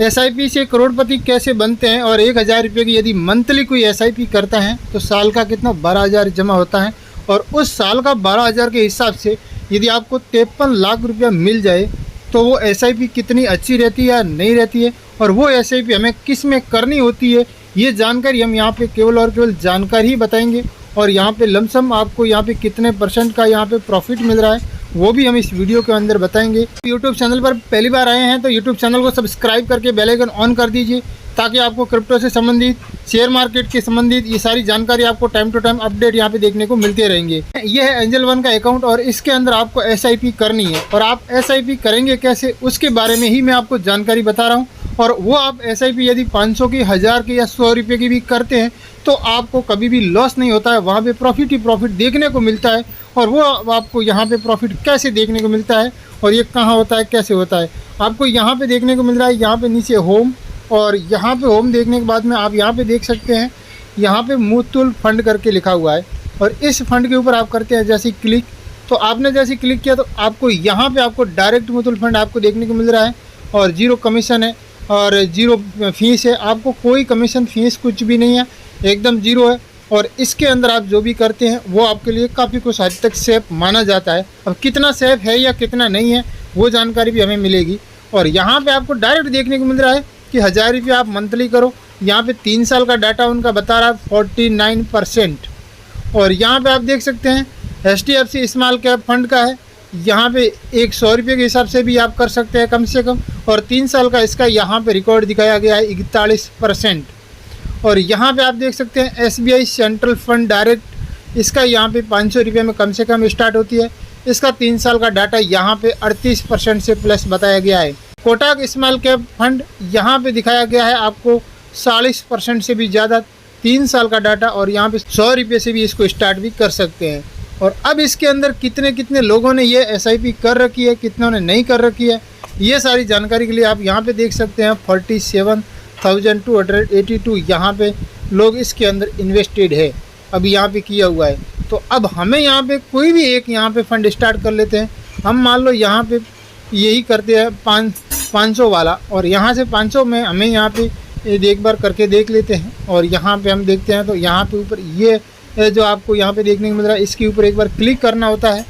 SIP से करोड़पति कैसे बनते हैं और 1000 रुपये की यदि मंथली कोई एसआईपी करता है तो साल का कितना 12,000 जमा होता है। और उस साल का 12,000 के हिसाब से यदि आपको 53 लाख रुपया मिल जाए तो वो एसआईपी कितनी अच्छी रहती है या नहीं रहती है, और वो एसआईपी हमें किस में करनी होती है, ये जानकारी हम यहाँ पे केवल और केवल जानकारी ही बताएंगे। और यहाँ पे लमसम आपको यहाँ पे कितने % का यहाँ पे प्रॉफिट मिल रहा है वो भी हम इस वीडियो के अंदर बताएंगे। यूट्यूब चैनल पर पहली बार आए हैं तो यूट्यूब चैनल को सब्सक्राइब करके बेल आइकन ऑन कर दीजिए, ताकि आपको क्रिप्टो से संबंधित, शेयर मार्केट के संबंधित ये सारी जानकारी आपको टाइम टू टाइम अपडेट यहाँ पे देखने को मिलते रहेंगे। ये है एंजल वन का अकाउंट और इसके अंदर आपको एसआईपी करनी है, और आप एसआईपी करेंगे कैसे उसके बारे में ही मैं आपको जानकारी बता रहा हूँ। और वो आप एसआईपी यदि 500 की, 1000 की या 100 रुपये की भी करते हैं तो आपको कभी भी लॉस नहीं होता है, वहाँ पे प्रॉफिट ही प्रॉफिट देखने को मिलता है। और वो आपको यहाँ पे प्रॉफिट कैसे देखने को मिलता है और ये कहाँ होता है, कैसे होता है, आपको यहाँ पे देखने को मिल रहा है। यहाँ पे नीचे होम, और यहाँ पे होम देखने के बाद में आप यहाँ पे देख सकते हैं, यहाँ पे मुतुल फंड करके लिखा हुआ है। और इस फंड के ऊपर आप करते हैं जैसे क्लिक, तो आपने जैसे क्लिक किया तो आपको यहाँ पे आपको डायरेक्ट मुतुल फंड आपको देखने को मिल रहा है, और 0 कमीशन है और 0 फीस है। आपको कोई कमीशन फीस कुछ भी नहीं है, एकदम 0 है। और इसके अंदर आप जो भी करते हैं वो आपके लिए काफ़ी कुछ हद तक सेफ माना जाता है। अब कितना सेफ है या कितना नहीं है वो जानकारी भी हमें मिलेगी। और यहाँ पे आपको डायरेक्ट देखने को मिल रहा है कि 1000 रुपये आप मंथली करो। यहाँ पे 3 साल का डाटा उनका बता रहा है 49%। और यहाँ पे आप देख सकते हैं HDFC स्मॉल कैप फंड का है, यहाँ पे 100 रुपये के हिसाब से भी आप कर सकते हैं कम से कम। और 3 साल का इसका यहाँ पे रिकॉर्ड दिखाया गया है 41%। और यहाँ पे आप देख सकते हैं SBI सेंट्रल फंड डायरेक्ट, इसका यहाँ पे 500 रुपये में कम से कम स्टार्ट होती है। इसका 3 साल का डाटा यहाँ पे 38% से प्लस बताया गया है। कोटक स्मॉल कैप फंड यहाँ पे दिखाया गया है आपको 40% से भी ज़्यादा 3 साल का डाटा, और यहाँ पे 100 रुपये से भी इसको स्टार्ट भी कर सकते हैं। और अब इसके अंदर कितने कितने लोगों ने ये SIP कर रखी है, कितनों ने नहीं कर रखी है, ये सारी जानकारी के लिए आप यहाँ पे देख सकते हैं 47,282 यहाँ पे लोग इसके अंदर इन्वेस्टेड है, अभी यहाँ पे किया हुआ है। तो अब हमें यहाँ पे कोई भी एक यहाँ पे फंड स्टार्ट कर लेते हैं। हम मान लो यहाँ पे यही करते हैं 500 वाला, और यहाँ से 500 में हमें यहाँ पे एक बार करके देख लेते हैं। और यहाँ पे हम देखते हैं तो यहाँ पे ऊपर ये जो आपको यहाँ पे देखने को मिल रहा है, इसके ऊपर एक बार क्लिक करना होता है।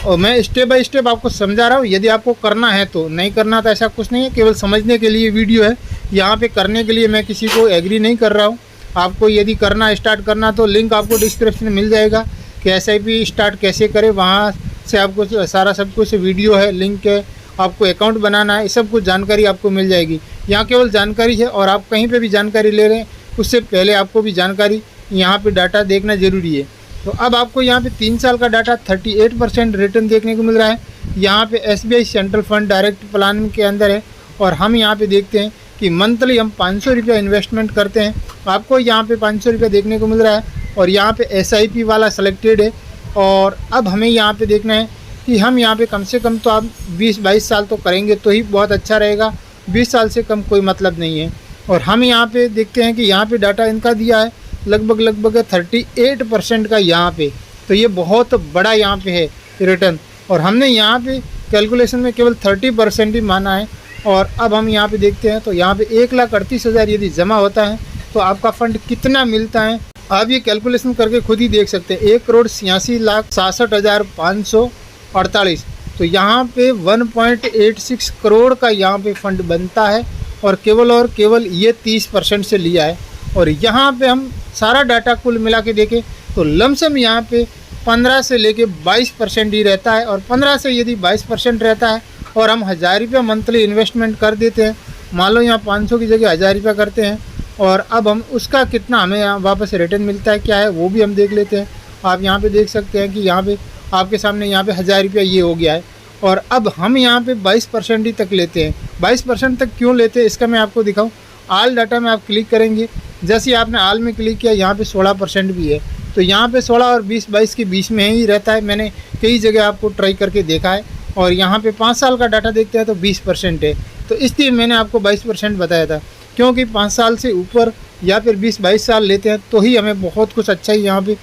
और मैं स्टेप बाय स्टेप आपको समझा रहा हूँ, यदि आपको करना है तो, नहीं करना तो ऐसा कुछ नहीं है, केवल समझने के लिए वीडियो है। यहाँ पे करने के लिए मैं किसी को एग्री नहीं कर रहा हूँ। आपको यदि करना, स्टार्ट करना, तो लिंक आपको डिस्क्रिप्शन में मिल जाएगा कि SIP स्टार्ट कैसे करें, वहाँ से आपको सारा सब कुछ वीडियो है, लिंक है, आपको अकाउंट बनाना है, ये सब कुछ जानकारी आपको मिल जाएगी। यहाँ केवल जानकारी है, और आप कहीं पे भी जानकारी ले रहे हैं उससे पहले आपको भी जानकारी यहाँ पे डाटा देखना ज़रूरी है। तो अब आपको यहाँ पे 3 साल का डाटा 38% रिटर्न देखने को मिल रहा है। यहाँ पे SBI central fund direct plan के अंदर है। और हम यहाँ पे देखते हैं कि मंथली हम 500 रुपया इन्वेस्टमेंट करते हैं, आपको यहाँ पे 500 रुपया देखने को मिल रहा है। और यहाँ पे SIP वाला सेलेक्टेड है। और अब हमें यहाँ पे देखना है कि हम यहाँ पे कम से कम तो आप 20-22 साल तो करेंगे तो ही बहुत अच्छा रहेगा, 20 साल से कम कोई मतलब नहीं है। और हम यहाँ पे देखते हैं कि यहाँ पे डाटा इनका दिया है लगभग 38% का यहाँ पे, तो ये बहुत बड़ा यहाँ पे है रिटर्न। और हमने यहाँ पे कैलकुलेशन में केवल 30% ही माना है। और अब हम यहाँ पे देखते हैं तो यहाँ पे 1,38,000 यदि जमा होता है तो आपका फंड कितना मिलता है, आप ये कैलकुलेशन करके खुद ही देख सकते हैं। 1,86,67,548, तो यहाँ पे 1.86 करोड़ का यहाँ पे फंड बनता है। और केवल ये 30% से लिया है। और यहाँ पे हम सारा डाटा कुल मिला के देखें तो लमसम यहाँ पे 15 से लेके 22% ही रहता है। और 15 से यदि 22% रहता है और हम 1000 रुपया मंथली इन्वेस्टमेंट कर देते हैं, मान लो यहाँ 500 की जगह 1000 रुपया करते हैं, और अब हम उसका कितना हमें यहाँ वापस रिटर्न मिलता है, क्या है वो भी हम देख लेते हैं। आप यहाँ पे देख सकते हैं कि यहाँ पे आपके सामने यहाँ पे 1000 रुपया ये हो गया है। और अब हम यहाँ पे 22% ही तक लेते हैं। 22% तक क्यों लेते हैं इसका मैं आपको दिखाऊँ। आल डाटा में आप क्लिक करेंगे, जैसे आपने आल में क्लिक किया यहाँ पे 16% भी है, तो यहाँ पे 16 और 20-22 के बीच में ही रहता है। मैंने कई जगह आपको ट्राई करके देखा है। और यहाँ पे 5 साल का डाटा देखते हैं तो 20% है, तो इसलिए मैंने आपको 22% बताया था, क्योंकि 5 साल से ऊपर या फिर 20-22 साल लेते हैं तो ही हमें बहुत कुछ अच्छा ही यहाँ पे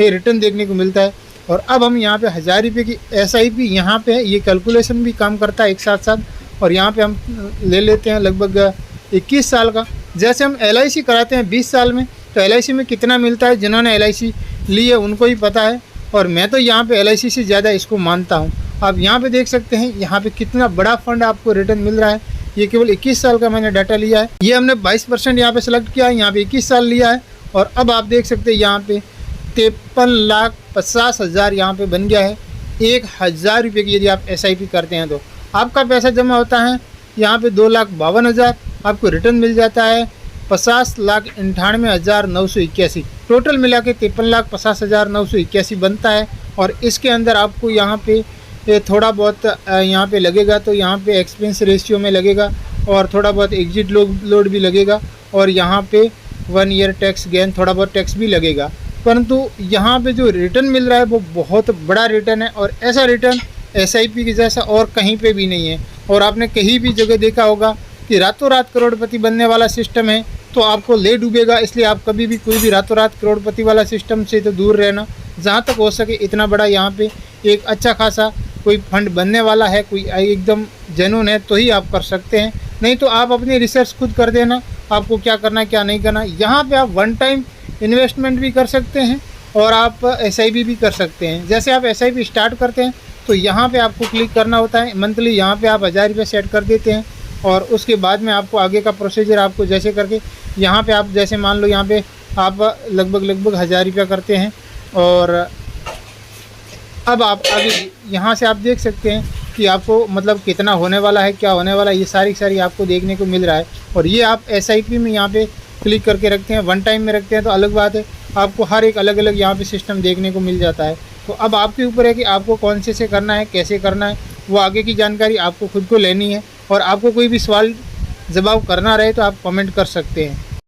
रिटर्न देखने को मिलता है। और अब हम यहाँ पे 1000 रुपये की SIP यहाँ पे है, ये कैलकुलेशन भी काम करता है एक साथ साथ। और यहाँ पे हम ले लेते हैं लगभग 21 साल का। जैसे हम LIC कराते हैं 20 साल में, तो LIC में कितना मिलता है जिन्होंने LIC ली है उनको ही पता है, और मैं तो यहाँ पे LIC से ज़्यादा इसको मानता हूँ। आप यहाँ पे देख सकते हैं यहाँ पे कितना बड़ा फंड आपको रिटर्न मिल रहा है। ये केवल 21 साल का मैंने डाटा लिया है। ये हमने 22% यहाँ पे सेलेक्ट किया है, यहाँ पे 21 साल लिया है। और अब आप देख सकते हैं यहाँ पे 53,50,000 यहाँ पे बन गया है। 1,000 रुपये की यदि आप SIP करते हैं तो आपका पैसा जमा होता है यहाँ पे 2,52,000, आपको रिटर्न मिल जाता है 50,98,981। टोटल मिला के 53,50,981 बनता है। और इसके अंदर आपको यहाँ पे थोड़ा बहुत यहाँ पे लगेगा, तो यहाँ पे एक्सपेंस रेशियो में लगेगा और थोड़ा बहुत एग्जिट लोड भी लगेगा, और यहाँ पे 1 ईयर टैक्स गेन थोड़ा बहुत टैक्स भी लगेगा। परंतु यहाँ पे जो रिटर्न मिल रहा है वो बहुत बड़ा रिटर्न है, और ऐसा रिटर्न SIP के जैसा और कहीं पे भी नहीं है। और आपने कहीं भी जगह देखा होगा कि रातों रात करोड़पति बनने वाला सिस्टम है तो आपको ले डूबेगा। इसलिए आप कभी भी कोई भी रातों रात करोड़पति वाला सिस्टम से तो दूर रहना, जहाँ तक हो सके। इतना बड़ा यहाँ पे एक अच्छा खासा कोई फंड बनने वाला है, कोई एकदम जेन्युइन है तो ही आप कर सकते हैं, नहीं तो आप अपनी रिसर्च खुद कर देना आपको क्या करना है क्या नहीं करना। यहाँ पे आप 1 टाइम इन्वेस्टमेंट भी कर सकते हैं और आप SIP भी कर सकते हैं। जैसे आप SIP स्टार्ट करते हैं तो यहाँ पे आपको क्लिक करना होता है मंथली, यहाँ पे आप 1000 रुपये सेट कर देते हैं, और उसके बाद में आपको आगे का प्रोसीजर आपको जैसे करके यहाँ पे आप जैसे मान लो यहाँ पे आप लगभग 1000 रुपया करते हैं, और अब आप आगे यहाँ से आप देख सकते हैं कि आपको मतलब कितना होने वाला है, क्या होने वाला है, ये सारी आपको देखने को मिल रहा है। और ये आप SIP में यहाँ पे क्लिक करके रखते हैं, 1 टाइम में रखते हैं तो अलग बात है, आपको हर एक अलग अलग यहाँ पे सिस्टम देखने को मिल जाता है। तो अब आपके ऊपर है कि आपको कौन से करना है, कैसे करना है, वो आगे की जानकारी आपको खुद को लेनी है। और आपको कोई भी सवाल जवाब करना रहे तो आप कमेंट कर सकते हैं।